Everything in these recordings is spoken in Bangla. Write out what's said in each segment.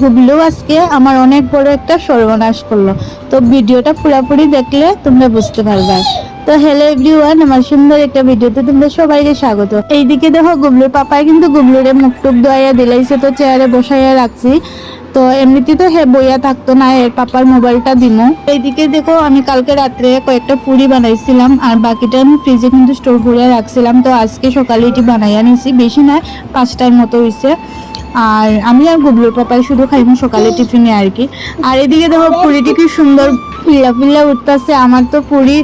গুবলু আজকে আমার অনেক বড় একটা সর্বনাশ করলো। তো ভিডিওটা পুরোপুরি দেখলে তোমরা বুঝতে পারবে। তো হ্যালো এভরিওয়ান, আমার সুন্দর একটা ভিডিওতে তোমরা সবাইকে স্বাগত। এইদিকে দেখো গুবলুর পাপাই কিন্তু গুবলুরে মুখ টুক ধোয়াইয়া দিলাইছে, তো চেয়ারে বসাইয়া রাখছি। তো এমনিতে তো হে বইয়া থাকতো না, এর পাপার মোবাইলটা দিমু। এইদিকে দেখো আমি কালকে রাত্রে কয়েকটা পুরি বানাইছিলাম, আর বাকিটা আমি ফ্রিজে কিন্তু স্টোর করে রাখছিলাম। তো আজকে সকালে এটি বানাইয়া নিছি, বেশি না 5টার মতো হয়েছে। আর আমি আর গুবলুর পাপাই শুধু খাইমু সকালে টিফিনে আর কি। আর এদিকে দেখো পুরিটি কি সুন্দর ফুল্লা ফুল্লা উঠতেছে। আমার তো পুরি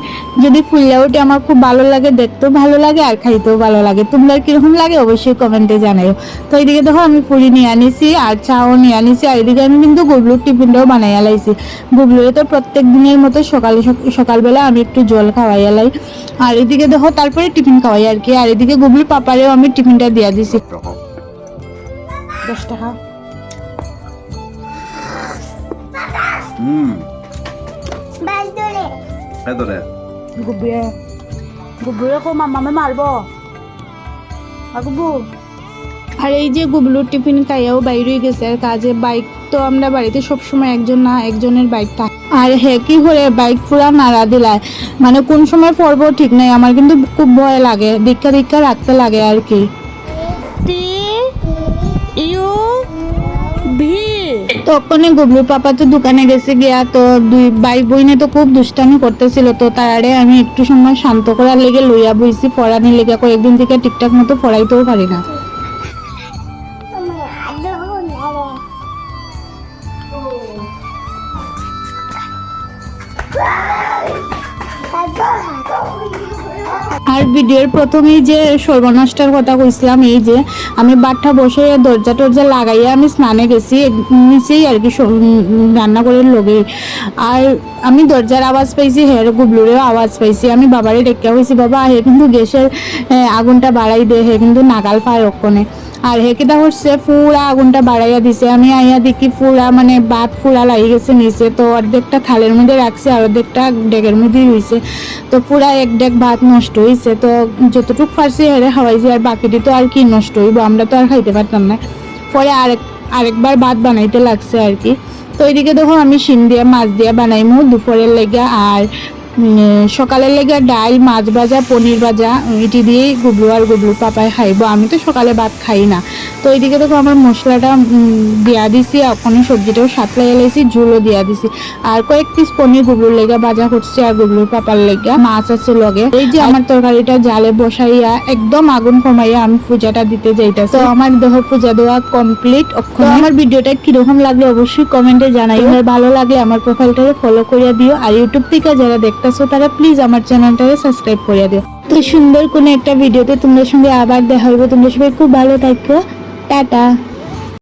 যদি ফুল্লা উঠে আমার খুব ভালো লাগে, দেখতেও ভালো লাগে আর খাইতেও ভালো লাগে। তোমরা কিরকম লাগে অবশ্যই কমেন্টে জানাইও। তো এইদিকে দেখো আমি পুরি নিয়ে আনিছি আর চাও নিয়ে আনিছি, আর এদিকে আমি কিন্তু গুবলুর টিফিনটাও বানাইয়া লাইছি। গুবলুরে তো প্রত্যেক দিনের মতো সকালবেলা আমি একটু জল খাওয়াইয়া লাই, আর এদিকে দেখো তারপরে টিফিন খাওয়াই আর কি। আর এদিকে গুবলুর পাপারেও আমি টিফিনটা দিয়া দিছি। 10 টাকা। আর এই যে গুবলুর টিফিন খাইয়াও বাইরে গেছে আর কাজে। বাইক তো আমরা বাড়িতে সবসময় একজন না একজনের বাইক থাকে, আর হে কি করে বাইক পুরা নাড়া দিলায়, মানে কোন সময় পড়বো ঠিক নাই। আমার কিন্তু খুব ভয় লাগে, দীক্ষা রাখতে লাগে আর কি। তখনই গুবলুর পাপা তো দোকানে গেছে গিয়া, তো দুই ভাই বোনে তো খুব দুষ্টামি করতেছিল। তো তারে আমি একটু সময় শান্ত করার লেগে লইয়া বইছি পড়ানির লেগে। কয়েকদিন থেকে ঠিকঠাক মতো পড়াইতেও পারি না। আর ভিডিওর প্রথমেই যে সর্বনাশটার কথা কইছিলাম, এই যে আমি বাটটা বসে দরজা টরজা লাগাইয়া আমি স্নানে গেছি নিচেই আর কি, রান্নাঘরের লগে। আর আমি দরজার আওয়াজ পাইছি, হের গুবলুরেও আওয়াজ পাইছি। আমি বাবারে ডেকে হয়েছি, বাবা হে কিন্তু গ্যাসের আগুনটা বাড়াই দে, হে কিন্তু নাগাল পায় ওখানে। আর হে কিটা করছে, পুরা আগুনটা বাড়াইয়া দিছে। আমি আইয়া দেখি পুরা মানে ভাত পুরা লাগি গেছে নিচে। তো অর্ধেকটা থালের মধ্যে রাখছে আর অর্ধেকটা ডেকের মধ্যেই হয়েছে। তো পুরা এক ডেক ভাত নষ্ট হয়েছে। তো যতটুকু পারছি হেরে খাওয়াইছি, আর বাকিটি তো আর কি নষ্ট হইব, আমরা তো আর খাইতে পারতাম না। পরে আরেকবার ভাত বানাইতে লাগছে আর কি। তো এইদিকে দেখো আমি শিম দিয়া মাছ দিয়া বানাইমু দুপুরের লেগে, আর সকালের লেগে ডাল, মাছ ভাজা, পনির ভাজা, এটি দিয়েই গুবলু আর গুবলুর পাপায় খাইব। আমি তো সকালে ভাত খাই না। তো এইদিকে দেখো আমার মশলাটা দিয়া দিছি, ওখানে সবজিটাও সাতলাই এলাইছি, ঝুলও দিয়া দিছি। আর কয়েক পিস পনির গুবলুর লেগে ভাজা করছি, আর গুবলুর পাপার লেগে মাছ আছে লগে। এই যে আমার তরকারিটা জালে বসাইয়া একদম আগুন কমাইয়া আমি পূজাটা দিতে যাইতাছি। তো আমার দেহ পূজা দেওয়া কমপ্লিট। আমার ভিডিওটা কিরকম লাগলো অবশ্যই কমেন্টে জানাই। ভালো লাগলে আমার প্রোফাইলটাকে ফলো করিয়া দিও, আর ইউটিউব থেকে যারা দেখতেছো তারা প্লিজ আমার চ্যানেলটাকে সাবস্ক্রাইব করিয়া দিও। তো সুন্দর কোনো একটা ভিডিওতে তোমাদের সঙ্গে আবার দেখা হইব। তোমরা সবাই খুব ভালো থাকো, টাটা।